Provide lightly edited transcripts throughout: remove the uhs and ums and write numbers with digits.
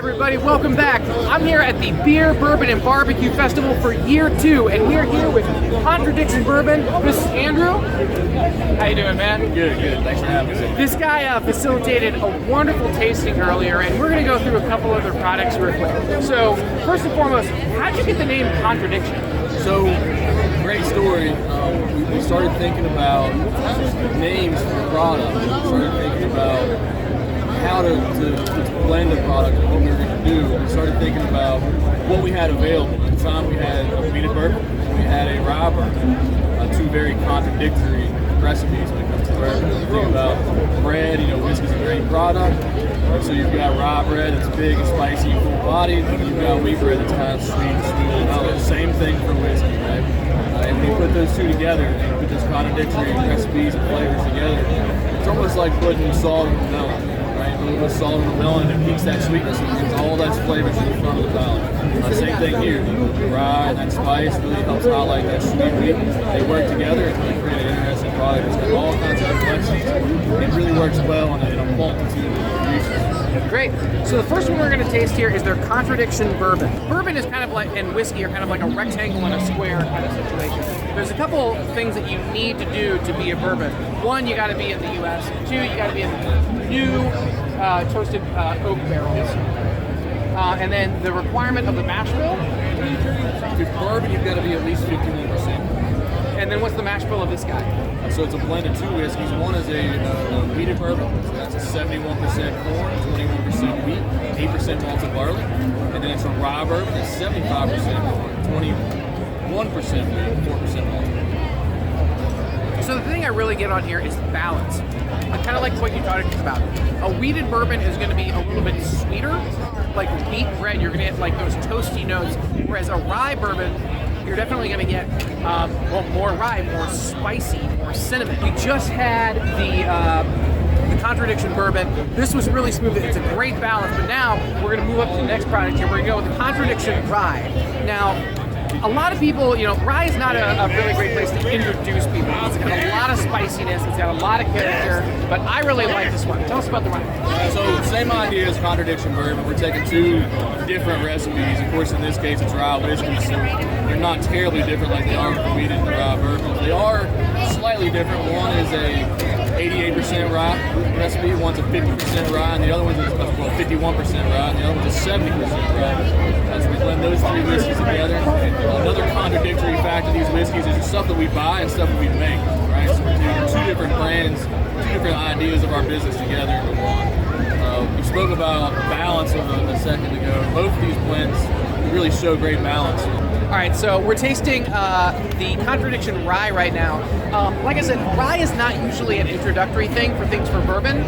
everybody, welcome back. I'm here at the Beer, Bourbon, and Barbecue Festival for year 2, and we are here with Contradiction Bourbon. This is Andrew. How you doing, man? Good. Thanks for having us. This guy facilitated a wonderful tasting earlier, and we're going to go through a couple other products real quick. So, first and foremost, how did you get the name Contradiction? So, great story. We started thinking about names for the product. We started thinking about how to blend the product and what we were going to do. We started thinking about what we had available. At the time, we had a wheated bourbon, we had a rye bourbon, two very contradictory recipes when it comes to bourbon. When you think about bread, whiskey's a great product. So you've got rye bread that's big and spicy and full-bodied, and you've got wheat bread that's kind of sweet and smooth and mellow. Same thing for whiskey, right? And when you put those two together, and you put those contradictory recipes and flavors together, it's almost like putting salt in the melon. Right, a little bit of salt in the melon, and it peaks that sweetness and brings all that flavors to the front of the palate. Same thing here. The rye and that spice really helps highlight that sweet wheat. They work together and really create an interesting product. It's got all kinds of complexities. It really works well in a multitude of uses. Great. So the first one we're going to taste here is their Contradiction Bourbon. Bourbon is kind of like, and whiskey are kind of like a rectangle and a square kind of situation. There's a couple things that you need to do to be a bourbon. One, you got to be in the U.S. Two, you got to be in new toasted oak barrels. And then the requirement of the mash bill. With bourbon, you've got to be at least 51%. And then what's the mash bill of this guy? So it's a blend of two whiskeys. One is a wheated bourbon, so that's a 71% corn, 21% wheat, 8% malted barley. And then it's a rye bourbon, that's 75% corn, 21% wheat, 4% malted. So the thing I really get on here is balance. I kind of like what you talked about. A wheated bourbon is going to be a little bit sweeter. Like wheat bread, you're going to get like those toasty notes. Whereas a rye bourbon, you're definitely going to get more rye, more spicy, more cinnamon. We just had the Contradiction Bourbon. This was really smooth. It's a great balance. But now we're going to move up to the next product here. We're going to go with the Contradiction Rye. Now, a lot of people, rye is not a really great place to introduce people. It's got a lot of spiciness, it's got a lot of character, but I really like this one. Tell us about the rye. So, same idea as Contradiction Bourbon. We're taking two different recipes. Of course, in this case, it's rye whiskey, so they're not terribly different like they are with the wheated and the rye bourbon. They are slightly different. One is a 88% rye recipe, one's a 50% rye, and the other one's 51% rye, and the other one's a 70% rye. As we blend those three whiskeys together, another contradictory fact of these whiskeys is the stuff that we buy and stuff that we make, right? So we're doing two different brands, two different ideas of our business together into one. We spoke about balance a second ago. Both of these blends really show great balance. All right, so we're tasting the Contradiction Rye right now. Like I said, rye is not usually an introductory thing for things for bourbon.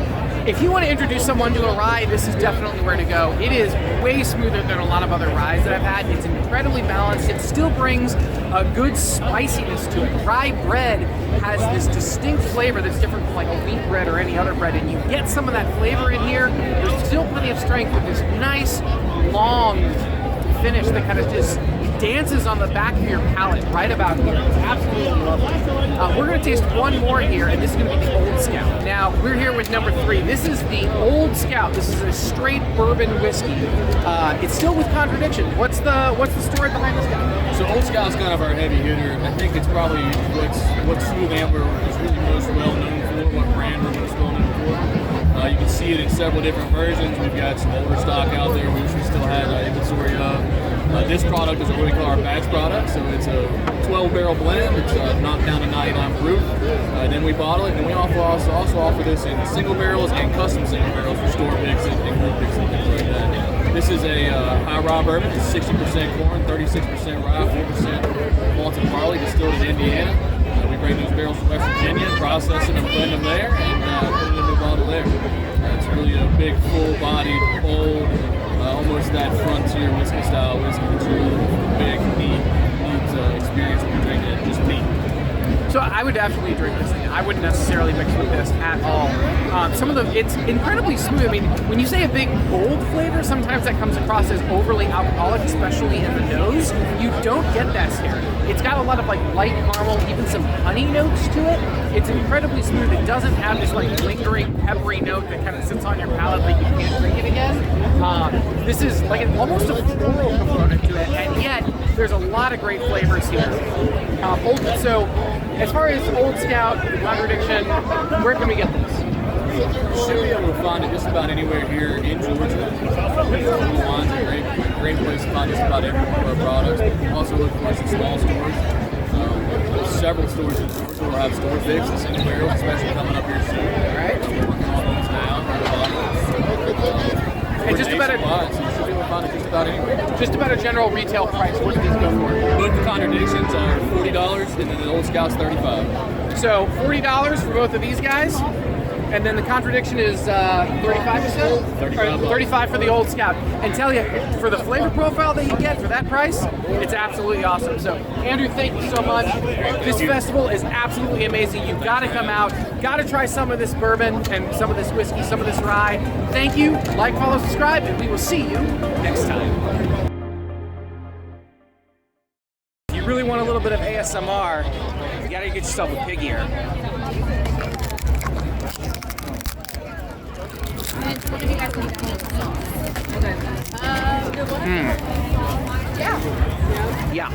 If you want to introduce someone to a rye, this is definitely where to go. It is way smoother than a lot of other ryes that I've had. It's incredibly balanced. It still brings a good spiciness to it. Rye bread has this distinct flavor that's different from like a wheat bread or any other bread, and you get some of that flavor in here. There's still plenty of strength with this nice, long finish that kind of just dances on the back of your palate right about here. It's absolutely lovely. We're going to taste one more here, and this is going to be the Old Scout. Now, we're here with number 3. This is the Old Scout. This is a straight bourbon whiskey. It's still with Contradiction. What's the story behind this guy? So Old Scout's kind of our heavy hitter. I think it's probably what Smooth Ambler is really most well known for, what brand we're most well known for. You can see it in several different versions. We've got some older stock out there, which we still had inventory of. This product is what we call our batch product, so it's a 12-barrel blend. It's knocked down to 99 proof. Then we bottle it, and we also offer this in single barrels and custom single barrels for store picks and group picks and things like that. This is a high rye bourbon. It's 60% corn, 36% rye, 4% malted barley, distilled in Indiana. We bring those barrels from West Virginia, process them and blend them there, and put it in the bottle there. It's really a big, full-bodied, bold, almost that frontier whiskey style whiskey. It's really big, neat experience when you're drinking it, just neat. So I would absolutely drink this thing. I wouldn't necessarily mix with this at all. It's incredibly smooth. I mean, when you say a big, bold flavor, sometimes that comes across as overly alcoholic, especially in the nose. You don't get that here. It's got a lot of like light caramel, even some honey notes to it. It's incredibly smooth. It doesn't have this like lingering peppery note that kind of sits on your palate that you can't drink it again. This is like almost a floral component to it, and yet there's a lot of great flavors here. So, as far as Old Scout, the Contradiction, where can we get this? Should be able to find it just about anywhere here in Georgia. Little Wine's a great place to find just about every one of our products. Also look for some small stores. There's several stores in Georgia will have store fixes anywhere, especially coming up here soon. All right. We're working on those now. And just about so you should be able to find it just about anywhere. Just about a general retail price. What do these go for? Both the Contradictions are $40, and then the Old Scout's $35. So $40 for both of these guys, and then the Contradiction is 35 or so? 35. 35 for the Old Scout. And tell you, for the flavor profile that you get for that price, it's absolutely awesome. So Andrew, thank you so much. This festival is absolutely amazing. You've got to come out, got to try some of this bourbon and some of this whiskey, some of this rye. Thank you. Like, follow, subscribe, and we will see you next time. If you really want a little bit of ASMR, you got to get yourself a pig ear. Yeah.